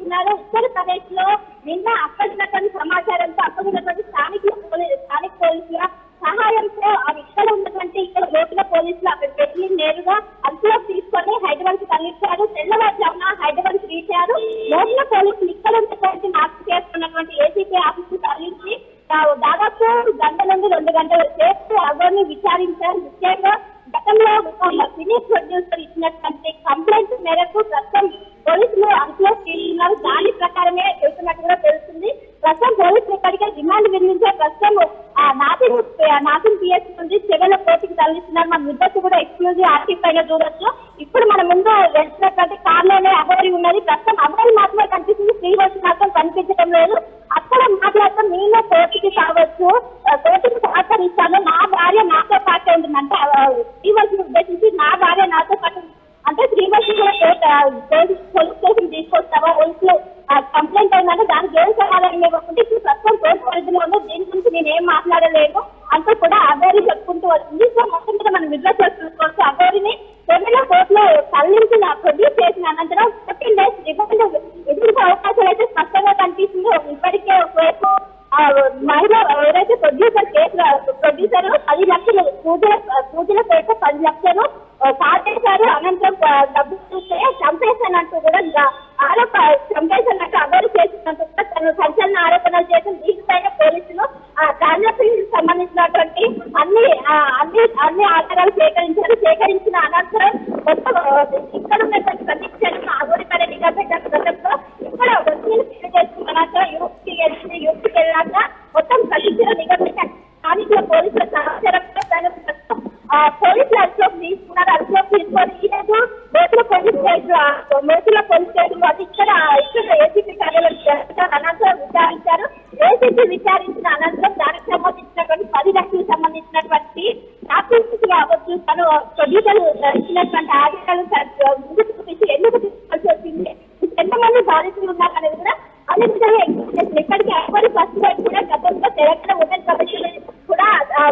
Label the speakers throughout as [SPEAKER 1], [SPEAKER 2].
[SPEAKER 1] తరలిస్తున్నారు. ఉత్తరప్రదేశ్ లో నిన్న అప్పటినటువంటి సమాచారంతో అప్పటినటువంటి స్థానిక పోలీసుల సహాయంతో ఇక్కడ ఉన్నటువంటి లోపల పోలీసులు అక్కడికి వెళ్ళి నేరుగా అదుపులోకి తీసుకొని హైదరాబాద్ కి తరలించారు. తెల్లవారుజామున హైదరాబాద్ కి రీచ్ అయ్యారు. లోపల పోలీసులు ఇక్కడ ఉన్నటువంటి నాటు చేస్తున్నటువంటి ఏసీపీ ఆఫీస్ కు తరలించి దాదాపు గంట నుండి 2 గంటల సేపు అగోని విచారించారు. ముఖ్యంగా గతంలో సినీ ప్రొడ్యూసర్ ఇచ్చినటువంటి కంప్లైంట్ మేరకు ప్రస్తుతం పోలీసులు అదుపులోకి తీసుకున్నారు. దాని ప్రకారమే వెళ్తున్నట్టు కూడా తెలుస్తుంది. ప్రస్తుతం పోలీసులు ఇక్కడికే రిమాండ్ విధించే ప్రస్తుతం నాసిం పిఎస్ నుండి చెవెల కోర్టుకి తరలిస్తున్నారు. మన ముద్దకు కూడా ఎక్స్క్లూజివ్ ఆర్టీవీ పైన చూడొచ్చు. ఇప్పుడు మన ముందు వెళ్తున్నటువంటి కార్లోనే అగోరి ఉన్నది. ప్రస్తుతం అగోరి మాత్రమే కనిపిస్తుంది, ఫ్రీ వర్షన్ మాత్రం కనిపించడం లేదు. అక్కడ మాట్లాడతాం, నేను కోర్టుకి కావచ్చు, కోర్టుకి సహకరిస్తాను, నా భార్య నాతో పాటే ఉంటుందంటే ఫ్రీ వర్షన్ ఉద్దేశించి నా భార్య నాతో పాటు అంటే ఫ్రీ వర్షన్ కూడా పోలీస్ స్టేషన్ తీసుకొస్తావా, పోలీసులు కంప్లైంట్ అయిందంటే దానికి ఏం సమాధానం ఇవ్వకుంటే ఇప్పుడు ప్రస్తుతం కోర్టు పరిధిలో ఉందో దీని గురించి నేనేం మాట్లాడలేను అంటూ కూడా అగోరి చెప్పుకుంటూ వస్తుంది. సో మొత్తం మీద మనం విడుదల చేసుకోవచ్చు. అగోరిని తెలంగాణ కోర్టులో తరలించిన ప్రొడ్యూస్ చేసిన అనంతరం 14 days రిమాండ్ ఎదుర్కొనే అవకాశాలు అయితే స్పష్టంగా కనిపిస్తుంది. ఇప్పటికే ఒకవైపు మహిళ ఎవరైతే ప్రొడ్యూసర్ 10 లక్షలు పూజల పేరుతో 10 లక్షలు కాటేశారు. అనంతరం డబ్బు చూస్తే చంపేశానంటూ కూడా చంపేశానంటూ అగోరి చేసినట్టు తను సంచలన ఆరోపణలు చేసిన దీనిపైన పోలీసులు ట్రాన్సాక్షన్ సంబంధించినటువంటి అన్ని ఆధారాలు సేకరించిన అనంతరం మొత్తం ఇక్కడ ఉన్నటువంటి ప్రతిక్షేత్రం అగోరి పైన నిఘా పెట్టిన సందర్భంలో ఇక్కడ వసూలు చేసుకున్న అనంతరం యూపీకి వెళ్ళాక మొత్తం ప్రతిక్షేత్ర నిఘా పెట్టిన స్థానికుల పోలీసుల సమాచారంతో పోలీసులు అదుపులోకి తీసుకున్నారు. అదుపులోకి తీసుకొని ఈ రోజు మేతుల పోలీస్ స్టేషన్ ఇక్కడ ఏసీపీ కార్యాలయం అనంతరం విచారించారు. ఏసీపీ విచారించిన అనంతరం దానికి సంబంధించినటువంటి 10 లక్షలకు సంబంధించినటువంటి డాక్యుమెంట్స్ కావచ్చు, తను ప్రొడ్యూసర్ ఇచ్చినటువంటి ఆధారాలు ముందుకు చూపించి ఎందుకు తీసుకోవాల్సి వచ్చింది, ఎంతమంది బాధితులు ఉన్నారు అనేది కూడా అన్ని విధాలుగా ఎగ్జిక్యూట్ ఇప్పటికీ అక్బరి ఫస్ట్ కూడా గతంలో తెలంగాణ ఉమెన్ కమిషన్ కూడా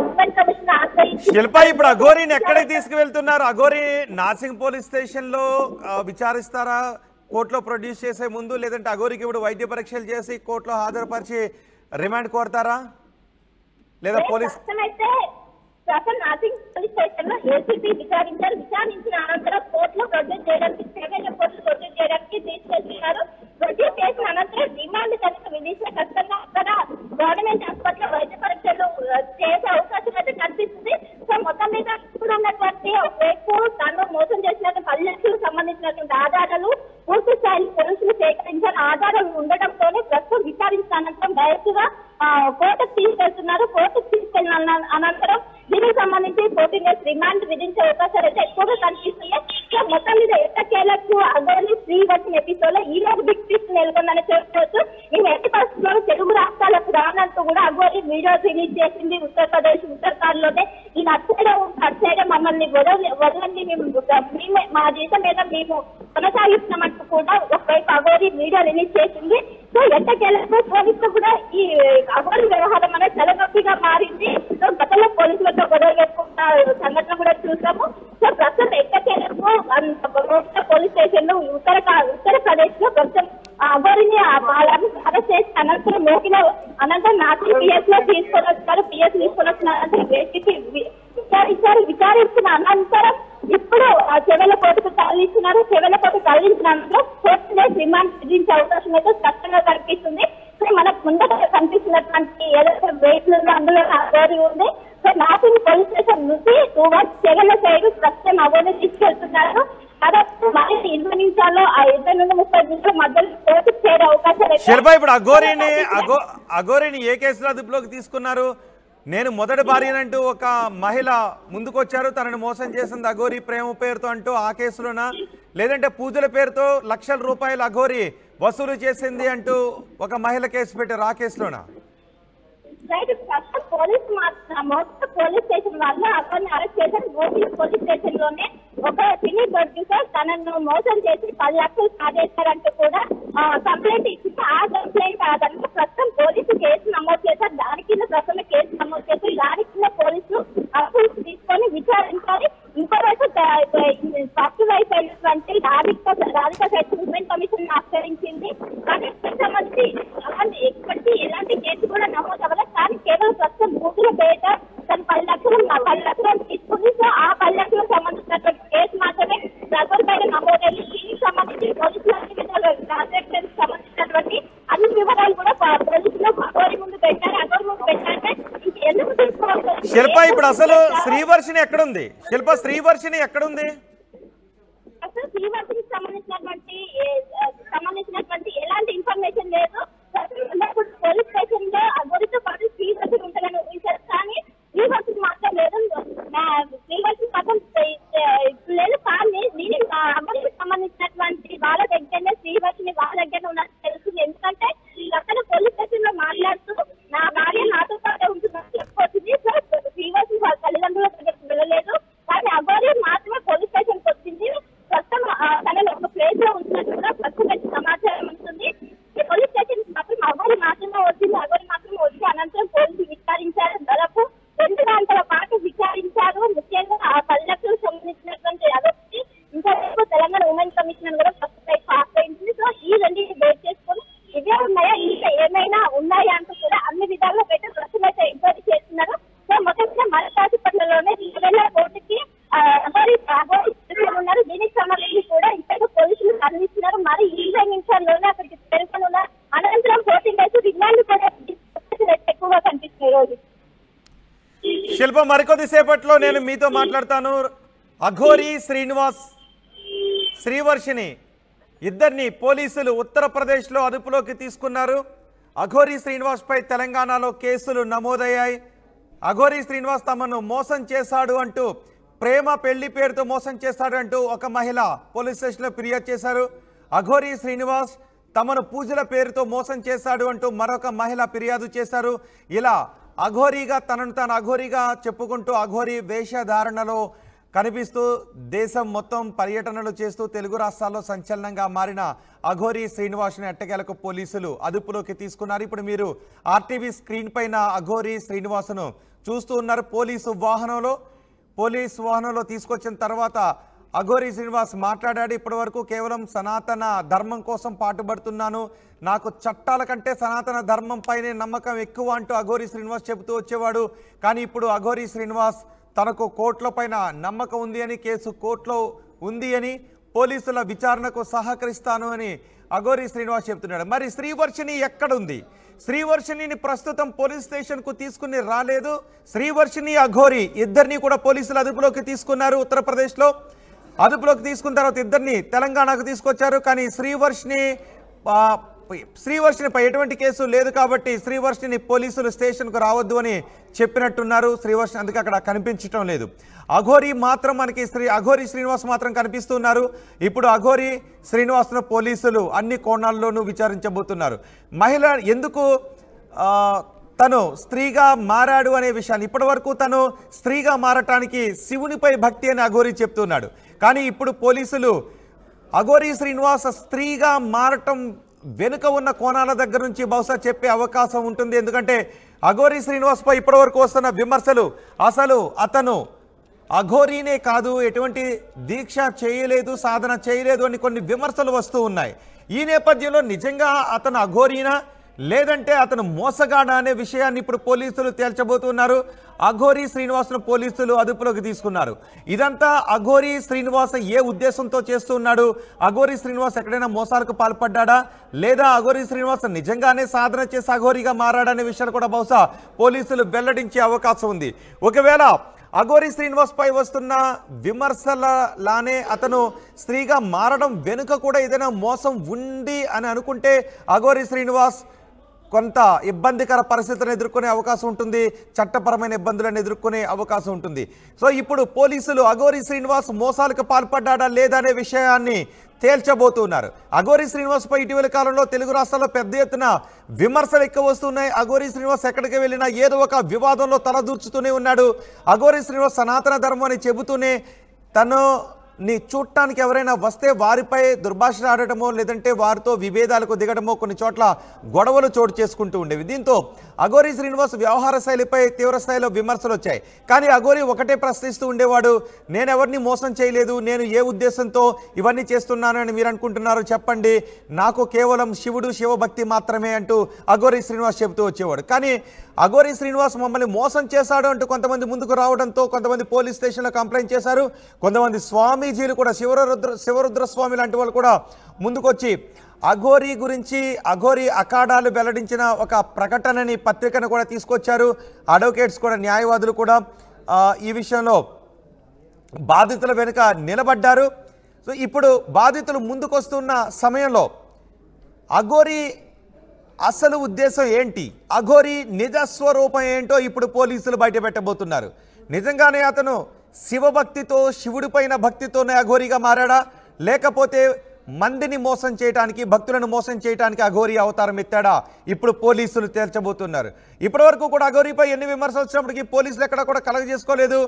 [SPEAKER 1] ఉమెన్ కమిషన్ ఆశ్రయించి
[SPEAKER 2] శిల్ప ఇప్పుడు అఘోరిని ఎక్కడికి తీసుకువెళ్తున్నారు? అఘోరి నాసింగ్ పోలీస్ స్టేషన్ లో విచారిస్తారా కోర్టులో ప్రొడ్యూస్ చేసే ముందు, లేదంటే అఘోరికి ఇప్పుడు వైద్య పరీక్షలు చేసి కోర్టులో హాజరుపరిచి రిమాండ్ కోరతారా లేదా పోలీస్?
[SPEAKER 1] నాసింగ్ పోలీస్ స్టేషన్ లో ఏసీపీ విచారించిన అనంతరం కోర్టులో ప్రొడ్యూస్ చేయడానికి తీసుకెళ్తున్నారు. ప్రొడ్యూస్ చేసిన అనంతరం రిమాండ్ కనుక విధిస్తే ఖచ్చితంగా అక్కడ గవర్నమెంట్ హాస్పిటల్ వైద్య పరీక్షలు చేసే అవకాశం అయితే కనిపిస్తుంది. సో మొత్తం మీద ఇప్పుడు ఉన్నటువంటి వైపు తను మోసం చేసినట్టు 10 లక్షలకు సంబంధించినటువంటి ఆధారాలు పూర్తి స్థాయిలో పోలీసులు సేకరించిన ఆధారాలు ఉండడంతోనే ప్రస్తుతం విచారించిన అనంతరం డైరెక్ట్ గా కోర్టుకు తీసుకెళ్తున్నారు. కోర్టుకు తీసుకెళ్లిన అనంతరం దీనికి సంబంధించి 14 days రిమాండ్ విధించే అవకాశాలు అయితే ఎక్కువగా కనిపిస్తున్నాయి. సో మొత్తం మీద ఎట్టకేలకు అగోరి ఫ్రీ వర్షన్ ఎపిసోడ్ లో ఈ రోజు బిగ్ ట్విస్ట్ నెలకొందని చెప్పుకోవచ్చు. ఈ ఎట్టి పరిస్థితుల్లో తెలుగు రాష్ట్రాలకు రానంటూ కూడా అగోరి వీడియో రిలీజ్ చేసింది. ఉత్తరాఖండ్ లోనే ఈ నచ్చడం మమ్మల్ని వదలండి, మేము మా దేశం మీద మేము కొనసాగిస్తున్నామంటూ కూడా ఒకవైపు అగోరి వీడియో రిలీజ్ చేసింది. సో ఎట్టకేలకు పోలీసులు కూడా ఈ అగోరి వ్యవహారం అనేది తలనొప్పిగా మారింది. సో గతంలో పోలీసులతో గొడవ పెట్టుకున్న సంఘటన కూడా చూసాము. సో ప్రస్తుతం ఎట్టకేలకు పోలీస్ స్టేషన్ లో ఉత్తరప్రదేశ్ లో ప్రస్తుతం అగోరిని అరెస్ట్ చేసి అనంతరం నాసిం పిఎస్ లో తీసుకొని వచ్చిన విచారించిన అనంతరం ఇప్పుడు చెవెల కోర్టుకు తరలిస్తున్నారు. చెవెల కోర్టు తరలించిన అనంతరం 14 days రిమాండ్ విధించే అవకాశం అయితే స్పష్టంగా కనిపిస్తుంది. సో మనకు ముందర కనిపిస్తున్నటువంటి ఏదైతే వెయిట్లు అందులో అగోరి ఉంది. సో నాసిం పోలీస్ స్టేషన్ నుంచి చెవెల సైడ్ ప్రస్తుతం అగోరిని తీసుకెళ్తున్నారు. దాదాపు మరి 20 నిమిషాల్లో 20 నుండి 30 నిమిషాల మధ్యలో కోర్టుకు చేరే అవకాశాలు.
[SPEAKER 2] శిల్ప ఇప్పుడు అఘోరిని ఏ కేసులో అదుపులోకి తీసుకున్నారు? నేను మొదటి భార్యనంటూ ఒక మహిళ ముందుకొచ్చారు, తనని మోసం చేసింది అఘోరి ప్రేమ పేరుతో అంటూ ఆ కేసులోనా, లేదంటే పూజల పేరుతో లక్షల రూపాయలు అఘోరి వసూలు చేసింది అంటూ ఒక మహిళ కేసు పెట్టారు, ఆ కేసులోనా?
[SPEAKER 1] పోలీస్ స్టేషన్ వాళ్ళు అతన్ని అరెస్ట్ చేశారు. పోలీస్ స్టేషన్ లోనే ఒక సినీ ప్రొడ్యూసర్ తనను మోసం చేసి 10 లక్షలు కాజేశారంటూ కూడా కంప్లైంట్ ఇచ్చింది. ఆ కంప్లైంట్ ఆధారంగా ప్రస్తుతం పోలీసు కేసు నమోదు చేశారు. దాని కింద ప్రస్తుతం కేసు నమోదు చేసి దాని కింద పోలీసులు తీసుకొని విచారించాలి. ఇంకోవైపు ఫస్ట్ వైపు సంబంధించినటువంటి రాధిక సెటిల్మెంట్ కమిషన్ ఆశ్రయించింది. కానీ సంబంధించి ఎలాంటి కేసు కూడా నమోదు అవ్వలేదు. కానీ కేవలం ప్రస్తుతం బూతుల పేట తన 10 లక్షలు తీసుకుని సో ఆ 10 లక్షలకు సంబంధించినటువంటి కేసు మాత్రమే అగోరి పైన నమోదయ్యి దీనికి సంబంధించి పోలీసులు అన్ని విధాలు ట్రాన్సాక్షన్ సంబంధించినటువంటి అన్ని వివరాలు కూడా పోలీసులు అగోరి ముందు పెట్టారు. అగోరి ముందు పెట్టారంటే ఎందుకు తీసుకోవాలి
[SPEAKER 2] శిల్ప? ఇప్పుడు అసలు శ్రీవర్షిని ఎక్కడుంది శిల్ప? శ్రీవర్షిని ఎక్కడుంది?
[SPEAKER 1] అసలు శ్రీవర్షికి సంబంధించినటువంటి ఎలాంటి ఇన్ఫర్మేషన్ లేదు. పోలీస్ స్టేషన్ లో అగోరితో పాటు శ్రీవర్షి ఉంటుందని ఊహించారు. కానీ శ్రీవర్షికి మాత్రం లేదు. శ్రీవర్షి మాత్రం లేదు. కానీ దీనికి అగోరికి సంబంధించినటువంటి వాళ్ళ దగ్గరనే శ్రీవర్షిని వాళ్ళ దగ్గర ఉన్నట్టు తెలుస్తుంది. ఎందుకంటే అక్కడ పోలీస్ స్టేషన్ లో మాట్లాడుతూ నా భార్య నాతో పాటే ఉంటుందని చెప్పుకొచ్చింది. సో శ్రీవర్షి వాళ్ళ తల్లిదండ్రుల దగ్గరికి వెళ్ళలేదు. కానీ అగోరి మాత్రమే పోలీస్ స్టేషన్ కి వచ్చింది. ప్రస్తుతం తనని ఒక ప్లేస్ లో ఉంచినట్టు కూడా ప్రస్తుతం సమాచారం ఉంటుంది. పోలీస్ స్టేషన్ మాత్రం అగోరి మాత్రమే వచ్చింది. అగోరి మాత్రమే వచ్చి అనంతరం పోలీసులు విచారించారు. దాదాపు 2 గంటల పాటు విచారించారు. ముఖ్యంగా ఆ 10 లక్షలకు సంబంధించినటువంటి అగోరి ఇంకా తెలంగాణ ఉమెన్ కమిషనర్ కూడా ప్రస్తుతం ఆశ్రయించింది. సో ఈ రెండింటిని బేస్ చేసుకుని ఇవే ఉన్నాయా ఇంకా ఏమైనా ఉన్నాయా అంటూ కూడా అన్ని విధాలుగా పెట్టి ప్రస్తుతం అయితే ఎంక్వైరీ చేస్తున్నారు. సో మొత్తంగా మరకాసిపట్నంలోనే 2000 కోట్లకి అగోరి ఉన్నారు. దీనికి సంబంధించి కూడా ఇక్కడ పోలీసులు తరలిస్తున్నారు. మరి 20 నిమిషాల్లోనే అక్కడికి చేరుకొని ఉన్నారు. అనంతరం 14 డేస్ రిమాండ్ కూడా ఎక్కువగా కనిపిస్తుంది రోజు.
[SPEAKER 2] శిల్ప, మరికొద్ది సేపట్లో నేను మీతో మాట్లాడతాను. అఘోరి శ్రీనివాస్, శ్రీవర్షిని ఇద్దరిని పోలీసులు ఉత్తరప్రదేశ్లో అదుపులోకి తీసుకున్నారు. అఘోరి శ్రీనివాస్ పై తెలంగాణలో కేసులు నమోదయ్యాయి. అఘోరి శ్రీనివాస్ తమను మోసం చేశాడు అంటూ, ప్రేమ పెళ్లి పేరుతో మోసం చేశాడు అంటూ ఒక మహిళ పోలీస్ స్టేషన్లో ఫిర్యాదు చేశారు. అఘోరి శ్రీనివాస్ తమను పూజల పేరుతో మోసం చేశాడు అంటూ మరొక మహిళ ఫిర్యాదు చేశారు. ఇలా అఘోరీగా తనను తాను అఘోరీగా చెప్పుకుంటూ అఘోరీ వేషధారణలో కనిపిస్తూ దేశం మొత్తం పర్యటనలు చేస్తూ తెలుగు రాష్ట్రాల్లో సంచలనంగా మారిన అఘోరి శ్రీనివాస్ని ఎట్టకేలకు పోలీసులు అదుపులోకి తీసుకున్నారు. ఇప్పుడు మీరు ఆర్టీవీ స్క్రీన్ పైన అఘోరి శ్రీనివాస్ను చూస్తూ ఉన్నారు. పోలీసు వాహనంలో తీసుకొచ్చిన తర్వాత అఘోరి శ్రీనివాస్ మాట్లాడాడు. ఇప్పటి వరకు కేవలం సనాతన ధర్మం కోసం పాటుపడుతున్నాను, నాకు చట్టాల కంటే సనాతన ధర్మం పైనే నమ్మకం ఎక్కువ అంటూ అఘోరి శ్రీనివాస్ చెబుతూ వచ్చేవాడు. కానీ ఇప్పుడు అఘోరి శ్రీనివాస్ తనకు కోర్టుల పైన నమ్మకం ఉంది అని, కేసు కోర్టులో ఉంది అని, పోలీసుల విచారణకు సహకరిస్తాను అని అఘోరి శ్రీనివాస్ చెప్తున్నాడు. మరి శ్రీవర్షిని ఎక్కడుంది? శ్రీవర్షిని ప్రస్తుతం పోలీస్ స్టేషన్కు తీసుకుని రాలేదు. శ్రీవర్షిని అఘోరి ఇద్దరిని కూడా పోలీసులు అదుపులోకి తీసుకున్నారు. ఉత్తరప్రదేశ్లో అదుపులోకి తీసుకున్న తర్వాత ఇద్దరిని తెలంగాణకు తీసుకొచ్చారు. కానీ శ్రీవర్షినిపై ఎటువంటి కేసు లేదు కాబట్టి శ్రీవర్షిని పోలీసులు స్టేషన్కు రావద్దు అని చెప్పినట్టున్నారు. శ్రీవర్షిని అందుకే అక్కడ కనిపించడం లేదు. అఘోరి మాత్రం అఘోరి శ్రీనివాస్ మాత్రం కనిపిస్తున్నారు. ఇప్పుడు అఘోరి శ్రీనివాస్ను పోలీసులు అన్ని కోణాల్లోనూ విచారించబోతున్నారు. మహిళ ఎందుకు తను స్త్రీగా మారాడు అనే విషయాన్ని, ఇప్పటి వరకు తను స్త్రీగా మారటానికి శివునిపై భక్తి అని అఘోరి చెప్తున్నాడు. కానీ ఇప్పుడు పోలీసులు అఘోరి శ్రీనివాస్ స్త్రీగా మారటం వెనుక ఉన్న కోణాల దగ్గర నుంచి బహుశా చెప్పే అవకాశం ఉంటుంది. ఎందుకంటే అఘోరి శ్రీనివాస్పై ఇప్పటివరకు వస్తున్న విమర్శలు, అసలు అతను అఘోరీనే కాదు, ఎటువంటి దీక్ష చేయలేదు, సాధన చేయలేదు అని కొన్ని విమర్శలు వస్తూ ఉన్నాయి. ఈ నేపథ్యంలో నిజంగా అతను అఘోరీనా లేదంటే అతను మోసగాడా అనే విషయాన్ని ఇప్పుడు పోలీసులు తేల్చబోతున్నారు. అఘోరి శ్రీనివాస్ను పోలీసులు అదుపులోకి తీసుకున్నారు. ఇదంతా అఘోరి శ్రీనివాస్ ఏ ఉద్దేశంతో చేస్తున్నాడు? అఘోరి శ్రీనివాస్ ఎక్కడైనా మోసాలకు పాల్పడ్డా లేదా అఘోరి శ్రీనివాస్ నిజంగానే సాధన చేసి అఘోరిగా మారాడనే విషయాన్ని కూడా బహుశా పోలీసులు వెల్లడించే అవకాశం ఉంది. ఒకవేళ అఘోరి శ్రీనివాస్ పై వస్తున్న విమర్శలలానే అతను స్త్రీగా మారడం వెనుక కూడా ఏదైనా మోసం ఉంది అని అనుకుంటే అఘోరి శ్రీనివాస్ కొంత ఇబ్బందికర పరిస్థితులను ఎదుర్కొనే అవకాశం ఉంటుంది, చట్టపరమైన ఇబ్బందులను ఎదుర్కొనే అవకాశం ఉంటుంది. సో ఇప్పుడు పోలీసులు అఘోరి శ్రీనివాస్ మోసాలకు పాల్పడ్డా లేదా అనే విషయాన్ని తేల్చబోతున్నారు. అఘోరి శ్రీనివాస్ పై ఇటీవల కాలంలో తెలుగు రాష్ట్రాల్లో పెద్ద ఎత్తున విమర్శలు ఎక్కువ వస్తున్నాయి. అఘోరి శ్రీనివాస్ ఎక్కడికి వెళ్ళినా ఏదో ఒక వివాదంలో తలదూర్చుతూనే ఉన్నాడు. అఘోరి శ్రీనివాస్ సనాతన ధర్మం అని చెబుతూనే తను ని చూడటానికి ఎవరైనా వస్తే వారిపై దుర్భాషలు ఆడటమో లేదంటే వారితో విభేదాలకు దిగడమో కొన్ని చోట్ల గొడవలు చోటు చేసుకుంటూ ఉండేవి. దీంతో అఘోరి శ్రీనివాస్ వ్యవహార శైలిపై తీవ్ర స్థాయిలో విమర్శలు వచ్చాయి. కానీ అఘోరి ఒకటే ప్రశ్నిస్తూ ఉండేవాడు, నేను ఎవరిని మోసం చేయలేదు, నేను ఏ ఉద్దేశంతో ఇవన్నీ చేస్తున్నానని మీరు అనుకుంటున్నారు చెప్పండి, నాకు కేవలం శివుడు శివభక్తి మాత్రమే అంటూ అఘోరి శ్రీనివాస్ చెబుతూ వచ్చేవాడు. కానీ అఘోరి శ్రీనివాస్ మమ్మల్ని మోసం చేశాడు అంటూ కొంతమంది ముందుకు రావడంతో కొంతమంది పోలీస్ స్టేషన్లో కంప్లైంట్ చేశారు. కొంతమంది స్వామీజీలు కూడా శివరుద్ర స్వామి లాంటి వాళ్ళు కూడా ముందుకొచ్చి అఘోరి గురించి అఘోరి అఖాడాలు వెల్లడించిన ఒక ప్రకటనని పత్రికను కూడా తీసుకొచ్చారు. అడ్వకేట్స్ కూడా న్యాయవాదులు కూడా ఈ విషయంలో బాధితుల వెనుక నిలబడ్డారు. సో ఇప్పుడు బాధితులు ముందుకొస్తున్న సమయంలో అఘోరి అసలు ఉద్దేశం ఏంటి, అఘోరి నిజస్వరూపం ఏంటో ఇప్పుడు పోలీసులు బయట పెట్టబోతున్నారు. నిజంగానే అతను శివభక్తితో శివుడి పైన భక్తితోనే అఘోరిగా మారాడా, లేకపోతే మందిని మోసం చేయడానికి భక్తులను మోసం చేయడానికి అఘోరి అవతారం ఎత్తాడా, ఇప్పుడు పోలీసులు తేల్చబోతున్నారు. ఇప్పటి వరకు కూడా అఘోరిపై ఎన్ని విమర్శలు వచ్చినప్పటికీ పోలీసులు ఎక్కడ కూడా కలగజేసుకోలేదు.